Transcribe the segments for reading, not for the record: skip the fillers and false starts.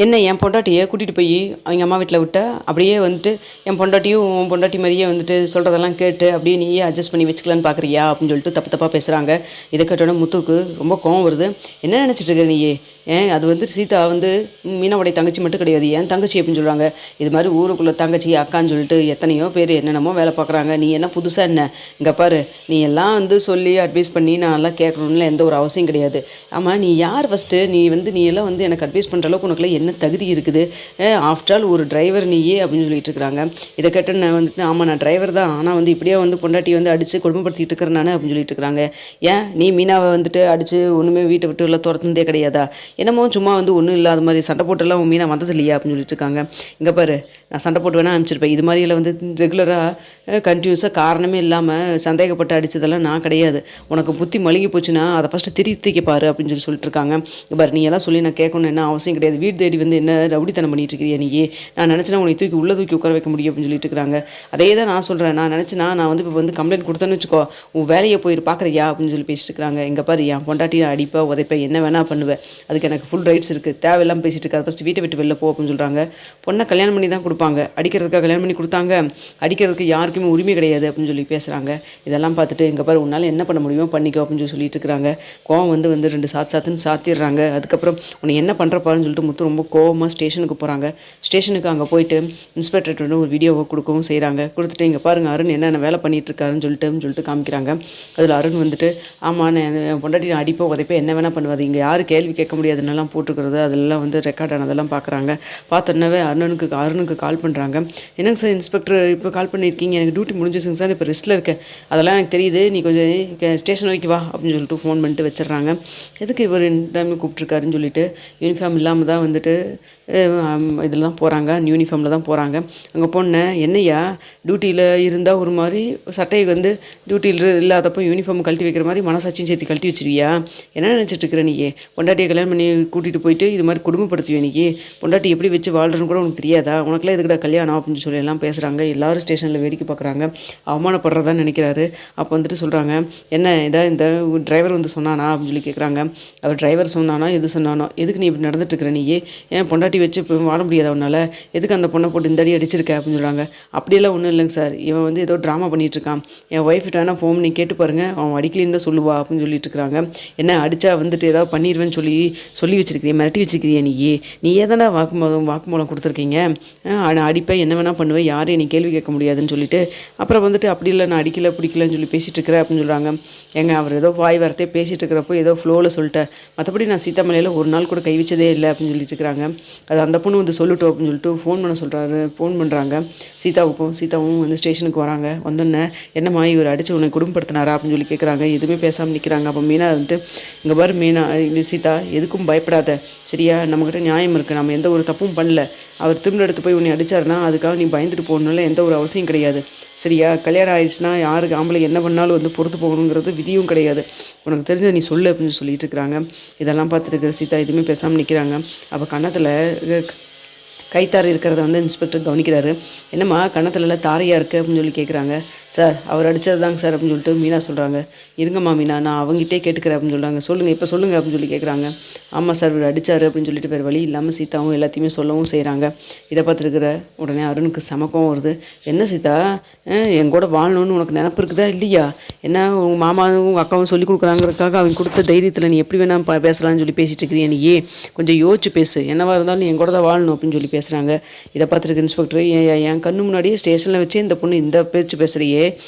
என்ன என் பொண்டாட்டியை கூட்டிகிட்டு போய் அவங்க அம்மா வீட்டில் விட்ட அப்படியே வந்துட்டு என் பொண்டாட்டியும் உன் பொண்டாட்டி மாதிரியே வந்துட்டு சொல்கிறதெல்லாம் கேட்டு அப்படியே நீயே அட்ஜஸ்ட் பண்ணி வச்சுக்கலான்னு பார்க்குறியா அப்படின்னு சொல்லிட்டு தப்பு தப்பாக பேசுகிறாங்க. இதை கேட்டோன்னே முத்துக்கு ரொம்ப கோவம் வருது. என்ன நினச்சிட்டு இருக்க நீயே? அது வந்து சீதா வந்து மீனாவுடைய தங்கச்சி மட்டும் கிடையாது, என் தங்கச்சி அப்படின்னு சொல்கிறாங்க. இது மாதிரி ஊருக்குள்ளே தங்கச்சி அக்கான்னு சொல்லிட்டு எத்தனையோ பேர் என்னென்னமோ வேலை பார்க்குறாங்க. நீ என்ன புதுசாக என்ன? இங்கே பாரு, நீ எல்லாம் வந்து சொல்லி அட்வைஸ் பண்ணி நான் எல்லாம் கேட்கணும்ல எந்த ஒரு அவசியம் கிடையாது. ஆமாம், நீ யார் ஃபஸ்ட்டு? நீ எல்லாம் வந்து எனக்கு அட்வைஸ் பண்ணுற அளவுக்கு உனக்குலாம் என்ன தகுதி இருக்குது? ஆஃப்டர் ஆல் ஒரு டிரைவர் நீயே அப்படின்னு சொல்லிட்டு இருக்கிறாங்க. இதை கேட்டு நான் வந்துட்டு ஆமாம் நான் டிரைவர் தான், ஆனால் வந்து இப்படியே வந்து பொண்டாட்டி வந்து அடித்து கொடுமைப்படுத்திட்டு இருக்கிறேன் நான் அப்படின்னு சொல்லிட்டு இருக்கிறாங்க. ஏன் நீ மீனாவை வந்துட்டு அடித்து ஒன்றுமே வீட்டை விட்டு எல்லாம் துரத்துனதே கிடையாதா? என்னமோ சும்மா வந்து ஒன்றும் இல்லாத மாதிரி சண்டை போட்டெல்லாம் உன் மீனா வந்தது இல்லையா அப்படின்னு சொல்லிட்டு இருக்காங்க. இங்கே பாரு, நான் சண்டை போட்டு வேணால் அனுப்பிச்சிருப்பேன். இது மாதிரியெல்லாம் வந்து ரெகுலராக கண்டினியூஸாக காரணமே இல்லாமல் சந்தேகப்பட்டு அடித்ததெல்லாம் நான் கிடையாது. உனக்கு புத்தி மழுங்கி போச்சுன்னா அதை ஃபஸ்ட்டு திருத்திக்க பாரு அப்படின்னு சொல்லிட்டு இருக்காங்க. இங்கே பாரு, நீ எல்லாம் சொல்லி நான் கேட்கணும்னு என்ன அவசியம் கிடையாது. வீடு தேடி வந்து என்ன ரவுடித்தனம் பண்ணிட்டு இருக்கிறியா நீ? நான் நினச்சினா உனக்கு தூக்கி உட்கார வைக்க முடியும் அப்படின்னு சொல்லிட்டு இருக்காங்க. அதே தான் நான் சொல்கிறேன். நான் நினச்சினா நான் வந்து இப்போ வந்து கம்ப்ளைண்ட் கொடுத்தேன்னு வச்சுக்கோ, உன் வேலையை போய் பார்க்குறியா அப்படின்னு சொல்லி பேசிட்டு இருக்கிறாங்க. இங்கே பாரு, என் பொண்டாட்டியை அடிப்பா உதைப்பேன், என்ன வேணால் பண்ணுவேன், அதுக்கு எனக்கு ஃபுல் ரைட்ஸ் இருக்குது. தேவையெல்லாம் பேசிட்டு இருக்காது. ஃபஸ்ட்டு வீட்டை விட்டு வெளில போ அப்படின்னு சொல்கிறாங்க. பொண்ணை கல்யாணம் பண்ணி தான் கொடுப்பாங்க, அடிக்கிறதுக்காக கல்யாணம் பண்ணி கொடுத்தாங்க, அடிக்கிறதுக்கு யாருக்குமே உரிமை கிடையாது அப்படின்னு சொல்லி பேசுகிறாங்க. இதெல்லாம் பார்த்துட்டு இங்கே பாரு, உன்னால் என்ன பண்ண முடியுமோ பண்ணிக்கோ அப்படின்னு சொல்லிட்டு இருக்கிறாங்க. கோவம் வந்து ரெண்டு சாத்துன்னு சாத்திடுறாங்க. அதுக்கப்புறம் உன்னை என்ன பண்ணுறப்பாருன்னு சொல்லிட்டு முத்து ரொம்ப கோவமாக ஸ்டேஷனுக்கு போகிறாங்க. ஸ்டேஷனுக்கு அங்கே போயிட்டு இன்ஸ்பெக்டர்கிட்ட வந்து ஒரு வீடியோவை கொடுக்கவும் செய்கிறாங்க. கொடுத்துட்டு இங்கே பாருங்கள் அருண் என்னென்ன வேலை பண்ணிட்டு இருக்காருன்னு சொல்லிட்டு காமிக்கிறாங்க. அதில் அருண் வந்துட்டு ஆமாம் நான் பொண்டாட்டி அடிப்போ உதைப்போ என்ன வேணால் பண்ணுவாது, இங்கே யாரும் கேள்வி கேட்க முடியாதுன்னெல்லாம் போட்டுக்கிறது அதெல்லாம் வந்து ரெக்கார்ட் ஆனதெல்லாம் பார்க்குறாங்க. பார்த்தோன்னே அருணுக்கு கால் பண்ணுறாங்க. என்னங்க சார் இன்ஸ்பெக்டர் இப்போ கால் பண்ணியிருக்கீங்க? எனக்கு டியூட்டி முடிஞ்சிச்சுங்க சார், இப்போ ரெஸ்ட்டில் இருக்கேன், அதெல்லாம் எனக்கு தெரியுது, நீ கொஞ்சம் ஸ்டேஷன் வரைக்கும் வா அப்படின்னு சொல்லிட்டு ஃபோன் பண்ணிட்டு வச்சிடுறாங்க. எதுக்கு இவர் இந்த டைம் கூப்பிட்ருக்காருன்னு சொல்லிட்டு யூனிஃபார்ம் இல்லாமல் தான் வந்துட்டு இதில் தான் போகிறாங்க, யூனிஃபார்மில் தான் போகிறாங்க. அங்கே போனேன், என்னையா டியூட்டியில் இருந்தால் ஒரு மாதிரி சட்டையை வந்து டியூட்டியில் இல்லாதப்போ யூனிஃபார்ம் கழட்டி வைக்கிற மாதிரி மனசாட்சியும் சேர்த்து கழட்டி வச்சிருவியா? என்ன நினச்சிட்டு இருக்கிற நீயே? பொண்டாட்டியை கல்யாணம் பண்ணி கூட்டிகிட்டு போயிட்டு இது மாதிரி குடும்பப்படுத்துவியா நீ? பொண்டாட்டி எப்படி வச்சு வாழ்றன்னு கூட உனக்கு தெரியாதா? உனக்குலாம் எதுக்கிட்ட கல்யாணம் அப்படின்னு சொல்லி எல்லாம் பேசுகிறாங்க. எல்லோரும் ஸ்டேஷனில் வேடிக்கை பார்க்குறாங்க. அவமானப்படுறதான்னு நினைக்கிறாரு. அப்போ வந்துட்டு சொல்கிறாங்க, என்ன இந்த டிரைவர் வந்து சொன்னானா அப்படின்னு சொல்லி கேட்குறாங்க. அவர் டிரைவர் சொன்னானோ எது சொன்னானோ, எதுக்கு நீ இப்படி நடந்துட்டுருக்கிற நீயே? ஏன் பொண்டாட்டி வச்சு இப்போ வாழ முடியாது அவனால், எதுக்கு அந்த பொண்ணை போட்டு இந்த அடி அடிச்சிருக்க அப்படின்னு சொல்கிறாங்க. அப்படியெல்லாம் ஒன்றும் இல்லைங்க சார், இவன் வந்து ஏதோ ட்ராமா பண்ணிகிட்ருக்கான், என் ஒய்ஃப்கிட்ட வேணால் ஃபோன் நீ கேட்டு பாருங்கள், அவன் அடிக்கலின்னு தான் சொல்லுவா அப்படின்னு சொல்லிட்டு இருக்கிறாங்க. என்ன அடித்தா வந்துட்டு ஏதாவது பண்ணிடுவேன்னு சொல்லி வச்சிருக்கிறியா, மிரட்டி வச்சுக்கிறியா நீயே தானே வாக்குமூலம் கொடுத்துருக்கீங்க, நான் அடிப்பேன் என்ன வேணால் பண்ணுவேன், யாரையும் நீ கேள்வி கேட்க முடியாதுன்னு சொல்லிட்டு அப்புறம் வந்துட்டு அப்படி இல்லை நான் அடிக்கல பிடிக்கலன்னு சொல்லி பேசிகிட்டு இருக்கிறேன் அப்படின்னு சொல்கிறாங்க. ஏங்க அவர் ஏதோ வாய் வார்த்தையே பேசிகிட்டு இருக்கிறப்போ ஏதோ ஃப்ளோவில் சொல்லிட்டேன், மற்றபடி நான் சீதாமலையில் ஒரு நாள் கூட கை வச்சதே இல்லை அப்படின்னு சொல்லிட்டு இருக்கிறாங்க. அது அந்த பொண்ணு வந்து சொல்லட்டும் அப்படின்னு சொல்லிட்டு ஃபோன் பண்ணுறாங்க சீதாவும் வந்து ஸ்டேஷனுக்கு வராங்க. வந்தோடனே என்னம்மா இவர் அடித்து உன்னை குடும்பப்படுத்தினாரா அப்படின்னு சொல்லி கேட்குறாங்க. எதுவுமே பேசாமல் நிற்கிறாங்க. அப்போ மீனா வந்துட்டு இங்கே பாரு மீனா, சீதா எதுக்கும் பயப்படாத சரியா, நம்மக்கிட்ட நியாயம் இருக்குது, நம்ம எந்த ஒரு தப்பும் பண்ணல, அவர் திரும்ப எடுத்து போய் உன்னை அடித்தாருன்னா அதுக்காக நீ பயந்துட்டு போகணும்ல எந்த ஒரு அவசியம் கிடையாது சரியா. கல்யாணம் ஆயிடுச்சுன்னா யாருக்கு ஆம்பளை என்ன பண்ணாலும் வந்து பொறுத்து போகணுங்கிறது விதியும் கிடையாது, உனக்கு தெரிஞ்சதை நீ சொல்லு அப்படின்னு சொல்லிட்டு இருக்கிறாங்க. இதெல்லாம் பார்த்துட்டு இருக்கிற சீதா எதுவுமே பேசாமல் நிற்கிறாங்க. அப்போ கன்னத்தில் கைத்தாறு இருக்கிறத வந்து இன்ஸ்பெக்டர் கவனிக்கிறாரு. என்னம்மா கன்னத்துலலாம் தாரையாக இருக்குது அப்படின்னு சொல்லி கேட்குறாங்க. சார் அவர் அடித்தது தாங்க சார் அப்படின்னு சொல்லிட்டு மீனா சொல்கிறாங்க. இருங்கம்மா மீனா, நான் அவங்ககிட்டே கேட்டுக்கிறேன் அப்படின்னு சொல்கிறாங்க. இப்போ சொல்லுங்கள் அப்படின்னு சொல்லி கேட்குறாங்க. ஆமாம் சார் இவர் அடித்தார் அப்படின்னு சொல்லிட்டு வேறு வழி இல்லாமல் சீதாவும் எல்லாத்தையுமே சொல்லவும் செய்கிறாங்க. இதை பார்த்துருக்கிற உடனே அருணுக்கு சமக்கம் வருது. என்ன சீதா, என் கூட வாழணும்னு உனக்கு நினப்பு இருக்குதா இல்லையா? என்ன உங்கள் மாமாவும் உங்கள் அக்காவும் சொல்லி கொடுக்குறாங்கிறதுக்காக அவங்க கொடுத்த தைரியத்தில் நீ எப்படி வேணால் பேசலாம்னு சொல்லி பேசிகிட்டு இருக்கிறியா நீயே? கொஞ்சம் யோசிச்சு பேசு, என்னவாக இருந்தாலும் நீ என் கூட தான் வாழணும் அப்படின்னு சொல்லி பேசுகிறாங்க. இதை பார்த்துருக்கு இன்ஸ்பெக்டர், என் கண்ணு முன்னாடியே ஸ்டேஷனில் வச்சு இந்த பொண்ணு இந்த பேச்சு பேசுகிறியே,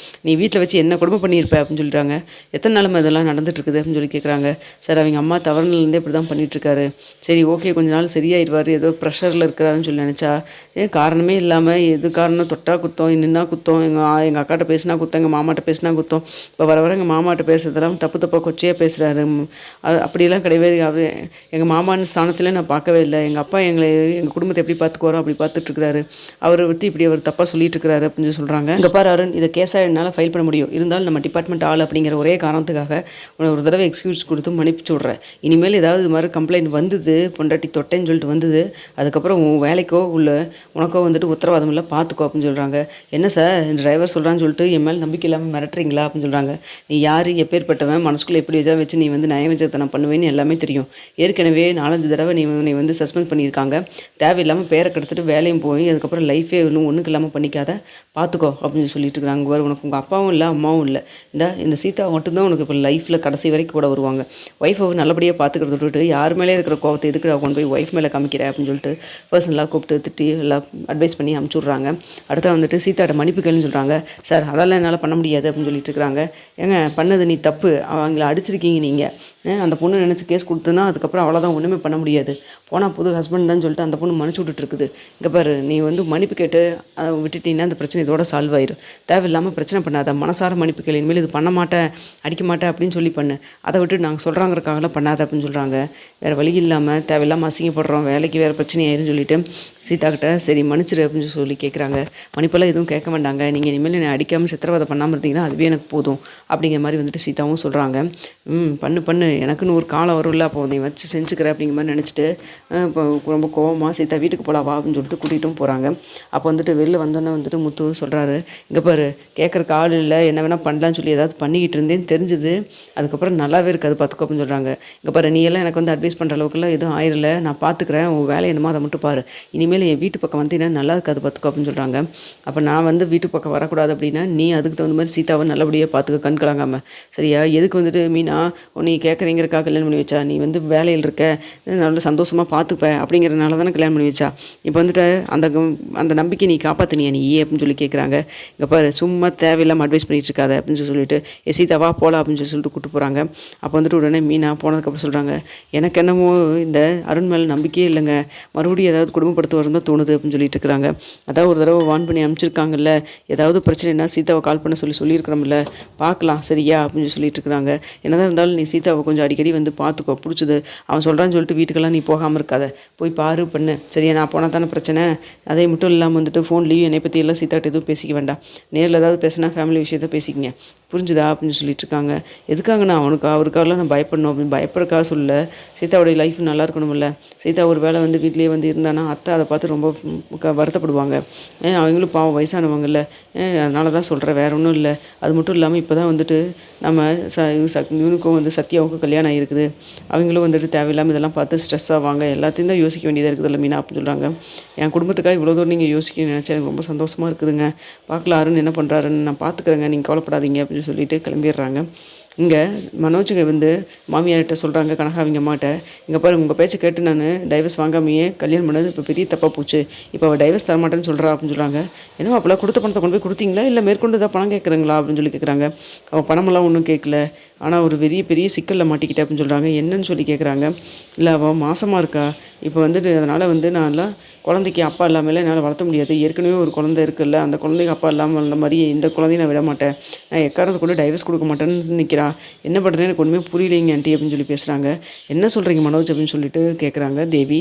நீ வீட்டில் வச்சு என்ன கொடுமை பண்ணியிருப்ப அப்படின்னு சொல்லிட்டாங்க. எத்தனை நாளும் இதெல்லாம் நடந்துட்டுருக்குது அப்படின்னு சொல்லி கேட்குறாங்க. சார் அவங்க அம்மா தவறுலேருந்தே இப்படி தான் பண்ணிகிட்ருக்காரு. சரி ஓகே கொஞ்ச நாள் சரியாயிடுவார், ஏதோ ப்ரெஷரில் இருக்கிறாருன்னு சொல்லி நினச்சா காரணமே இல்லாமல் எது காரணம் தொட்டா குத்தம் நின்னா குத்தம், எங்கள் அக்காட்ட பேசினா குத்தம், எங்கள் மாமாட்ட பேசினா குத்தம், இப்போ வர எங்கள் மாமாட்ட பேசுறதெல்லாம் தப்பாக கொச்சையாக பேசுகிறாரு. அப்படியெல்லாம் கிடையவே எங்கள் மாமான்னு ஸ்தானத்தில் நான் பார்க்கவே இல்லை. எங்கள் அப்பா எங்கள் குடும்பத்தை எப்படி பார்த்துக்குவாரோ அப்படி பார்த்துட்ருக்காரு, அவரை பற்றி இப்படி அவர் தப்பாக சொல்லிட்டு இருக்கிறாரு அப்படின்னு சொல்லி சொல்கிறாங்க. இங்கே பாரு அருண், இதை கேஸாக என்னால் ஃபைல் பண்ண முடியும், இருந்தாலும் நம்ம டிபார்ட்மெண்ட் ஆள் அப்படிங்கிற ஒரே காரணத்துக்காக உன்னை ஒரு தடவை எக்ஸ்கியூஸ் கொடுத்து மன்னிப்பிச்சு விட்றேன். இனிமேல் ஏதாவது இது மாதிரி கம்ப்ளைண்ட் வந்தது, பொண்டாட்டி தொட்டேன்னு சொல்லிட்டு வந்தது, அதுக்கப்புறம் உன் வேலைக்கோ உள்ள உனக்கோ வந்துட்டு உத்தரவாதம் இல்லை, பார்த்துக்கோ அப்படின்னு சொல்கிறாங்க. என்ன சார் இந்த டிரைவர் சொல்கிறான்னு சொல்லிட்டு என் மேலே நம்பிக்கை இல்லாமல் மிரட்டுறீங்களா அப்படின்னு சொல்கிறாங்க. நீ யார், எப்பேற்பட்டவன், மனசுக்குள்ளே எப்படி வச்சு நீ வந்து நயவஞ்சத்தனம் பண்ணுவேன்னு எல்லாமே தெரியும். ஏற்கனவே 4-5 தடவை நீ வந்து சஸ்பெண்ட் பண்ணியிருக்காங்க. தேவையில்லாமல் பேரை கெடுத்துட்டு வேலையும் போய் அதுக்கப்புறம் லைஃபே ஒன்றுக்கு இல்லாமல் பண்ணிக்காத, பார்த்துக்கோ அப்படின்னு சொல்லிட்டு இருக்கிறாங்க. உனக்கு உங்கள் அப்பாவும் இல்லை அம்மாவும் இல்லை, இந்த சீதா மட்டும்தான் உனக்கு இப்போ லைஃப்பில் கடைசி வரைக்கும் கூட வருவாங்க. ஒய்ஃபை நல்லபடியாக பார்த்துக்கிறத விட்டுட்டு யார் மேலே இருக்கிற கோவத்தை எதுக்கு கொண்டு போய் ஒய்ஃப் மேலே காமிக்கிறேன் அப்படின்னு சொல்லிட்டு பர்சனலாக கூப்பிட்டு திட்டி எல்லாம் அட்வைஸ் பண்ணி அமுச்சுட்றாங்க. அடுத்த வந்துட்டு சீதாட்ட மன்னிப்பு கேளுன்னு சொல்கிறாங்க. சார் அதெல்லாம் என்னால் பண்ண முடியாது அப்படின்னு சொல்லிட்டு இருக்கிறாங்க. ஏங்க பண்ணது நீ தப்பு, அவங்கள அடிச்சிருக்கீங்க நீங்கள், அந்த பொண்ணு நினச்சி கேஸ் கொடுத்துன்னா அதுக்கப்புறம் அவ்வளோதான், ஒன்றுமே பண்ண முடியாது. போனால் புது ஹஸ்பண்ட் தான் சொல்லிட்டு அந்த பொண்ணு மன்னிச்சு விட்டுட்டுருக்குது. இங்கே பாரு, நீ வந்து மன்னிப்பு கேட்டு விட்டுட்டீங்கன்னா அந்த பிரச்சனை இதோட சால்வ் ஆயிடும். தேவையில்லாமல் பிரச்சனை பண்ணாத, மனசார மன்னிப்பு கேளு, இனிமேல் இது பண்ண மாட்டேன், அடிக்க மாட்டேன் அப்படின்னு சொல்லி பண்ணு, அதை விட்டு நாங்கள் சொல்கிறாங்கிறக்காகலாம் பண்ணாத அப்படின்னு சொல்கிறாங்க. வேறு வழி இல்லாமல் தேவையில்லாமல் அசிங்கப்படுறோம், வேலைக்கு வேறு பிரச்சனை ஆயிருன்னு சொல்லிட்டு சீதா கிட்ட சரி மன்னிச்சிரு அப்படின்னு சொல்லி கேட்குறாங்க. மன்னிப்பெல்லாம் எதுவும் கேட்க வேண்டாங்க, நீங்கள் இனிமேல் என்னை அடிக்காமல் சித்திரவதை பண்ணாமல் இருந்தீங்கன்னா அதுவே எனக்கு போதும் அப்படிங்கிற மாதிரி வந்துட்டு சீதாவும் சொல்கிறாங்க. பண்ணு எனக்குன்னு ஒரு காலம் வரும்ல, அப்போ நீ வச்சு செஞ்சுக்கிறேன் அப்படிங்கிற மாதிரி நினச்சிட்டு இப்போ ரொம்ப கோவமாக சீதா வீட்டுக்கு போகலாம் வா அப்படின்னு சொல்லிட்டு கூட்டிகிட்டும் போகிறாங்க. அப்போ வந்துட்டு வெளில வந்தோன்னே வந்துட்டு முத்து சொல்கிறாரு, இங்கே பாரு கேட்குறக்கு ஆள் இல்லை, என்ன வேணால் பண்ணலான்னு சொல்லி ஏதாவது பண்ணிக்கிட்டு இருந்தேன்னு தெரிஞ்சுது, அதுக்கப்புறம் நல்லாவே இருக்காது பார்த்துக்கோ அப்படின்னு சொல்கிறாங்க. இங்கே பாரு நீ எல்லாம் எனக்கு வந்து அட்வைஸ் பண்ணுற அளவுக்குலாம் எதுவும் ஆயிரல, நான் பார்த்துக்கிறேன், உன் வேலை என்னமோ அதை மட்டும் பாரு, இனிமேல் என் வீட்டு பக்கம் வந்தீங்கன்னா நல்லா இருக்காது பார்த்துக்கோ அப்படின்னு சொல்கிறாங்க. அப்போ நான் வந்து வீட்டு பக்கம் வரக்கூடாது அப்படின்னா நீ அதுக்கு தகுந்த மாதிரி சீதாவை நல்லபடியாக பார்த்துக்க, கண் கலங்காமல் சரியா. எதுக்கு வந்துட்டு மீனா நீ கேட்குறீங்கிறக்கா கல்யாணம் பண்ணி வச்சா, நீ வந்து வேலையில் இருக்க, நல்ல சந்தோஷமாக பார்த்துப்ப அப்படிங்கிறனால தானே கல்யாணம் பண்ணி வச்சா, இப்போ வந்துட்டு அந்த நம்பிக்கை நீ காப்பாற்றினியா நீ அப்படின்னு சொல்லி கேட்குறாங்க. இங்கே பாரு சும்மா தேவையில்லாமல் அட்வைஸ் பண்ணிகிட்டு இருக்காத அப்படின்னு சொல்லிட்டு சீதாவா போகலாம் அப்படின்னு சொல்லிட்டு கூப்பிட்டு போகிறாங்க. அப்போ வந்துட்டு உடனே மீனா போனதுக்கப்புறம் சொல்கிறாங்க, எனக்கு என்னமோ இந்த அருண் மேலே நம்பிக்கையே இல்லைங்க, மறுபடியும் ஏதாவது குடும்பப்படுத்துவார் தான் தோணுது அப்படின்னு சொல்லிட்டு இருக்கிறாங்க. அதாவது ஒரு தடவை வான் பண்ணி அனுப்பிச்சிருக்காங்கல்ல, ஏதாவது பிரச்சனைனா சீதாவை கால் பண்ண சொல்லியிருக்கிறோம்ல, பார்க்கலாம் சரியா அப்படின்னு சொல்லிட்டு இருக்கிறாங்க. என்னதான் இருந்தாலும் நீ சீதாவை கொஞ்சம் அடிக்கடி வந்து பார்த்துக்கோ, பிடிச்சது அவன் சொல்கிறான்னு சொல்லிட்டு வீட்டுக்கெல்லாம் நீ போகாமல் இருக்காத, போய் பாரு பண்ணு சரியா. நான் போனால் தானே பிரச்சனை, அதே மட்டும் இல்லாமல் வந்துட்டு ஃபோன்லேயும் என்னை பற்றி எல்லாம் சீதாட்ட எதுவும் பேசிக்க வேண்டாம், நேரில் ஏதாவது பேசினா ஃபேமிலி விஷயத்த பேசிக்கிங்க புரிஞ்சுதா அப்படின்னு சொல்லிட்டு இருக்காங்க. எதுக்காங்கண்ணா அவருக்காகலாம் நான் பயப்படணும் அப்படின்னு பயப்படுறக்காக சொல்ல, சீதாவுடைய லைஃப் நல்லா இருக்கணும்ல, சீதா ஒரு வேளை வந்து வீட்லேயே வந்து இருந்தானா அத்தை அதை பார்த்து ரொம்ப வருத்தப்படுவாங்க, அவங்களும் பாவம் வயசானவங்கல்ல, அதனால தான் சொல்கிறேன், வேறு ஒன்றும் இல்லை. அது மட்டும் இல்லாமல் இப்போ தான் வந்துட்டு நம்ம இவனுக்கும் வந்து சத்யாவுக்கும் கல்யாணம் ஆகிருக்குது, அவங்களும் வந்துட்டு தேவையில்லாமல் இதெல்லாம் பார்த்து ஸ்ட்ரெஸ் ஆவாங்க, எல்லாத்தையும் தான் யோசிக்க வேண்டியதாக இருக்குதுல்ல மீனா அப்படின்னு சொல்கிறாங்க. என் குடும்பத்துக்காக இவ்வளோ தூரம் நீங்கள் யோசிக்க நினச்சா எனக்கு ரொம்ப சந்தோஷமாக இருக்குதுங்க, பார்க்கலாம் அருண் என்ன பண்ணுறாருன்னு, நான் பார்த்துக்குறேங்க, நீங்கள் கவலைப்படாதீங்க அப்படின்னு சொல்லிட்டு கிளம்பிடுறாங்க. இங்கே மனோஜுங்க வந்து மாமியார்கிட்ட சொல்கிறாங்க, கனகாவிங்க அம்மாட்ட, இங்கே பாரு உங்கள் பேச்சை கேட்டு நான் டைவர்ஸ் வாங்காமையே கல்யாணம் பண்ணது இப்போ பெரிய தப்பாக போச்சு, இப்போ அவள் டைவர்ஸ் தரமாட்டேன்னு சொல்கிறா அப்படின்னு சொல்கிறாங்க. ஏன்னா அப்போலாம் கொடுத்த பணத்தை கொண்டு போய் கொடுத்தீங்களா இல்லை மேற்கொண்டு தான் பணம் கேட்குறீங்களா அப்படின்னு சொல்லி கேட்குறாங்க. அவள் பணமெல்லாம் ஒன்றும் கேட்கல, ஆனால் ஒரு பெரிய சிக்கலில் மாட்டிக்கிட்டே அப்படின்னு சொல்கிறாங்க. என்னன்னு சொல்லி கேட்குறாங்க. இல்லை அவள் மாசமாக இருக்கா, இப்போ வந்துட்டு அதனால் வந்து நான்லாம் குழந்தைக்கு அப்பா இல்லாமல் என்னால் வளர்த்த முடியாது, ஏற்கனவே ஒரு குழந்தை இருக்குல்ல, அந்த குழந்தைக்கு அப்பா இல்லாமல் அந்த மாதிரி இந்த குழந்தைய நான் விட மாட்டேன், நான் எக்காரத்தை கூட டைவர்ஸ் கொடுக்க மாட்டேன்னு நிற்கிறா, என்ன பண்ணுறேன்னு எனக்கு ஒன்றுமே புரியலைங்க ஆண்டி அப்படின்னு சொல்லி பேசுகிறாங்க. என்ன சொல்கிறீங்க மனோஜ் அப்படின்னு சொல்லிட்டு கேட்குறாங்க தேவி.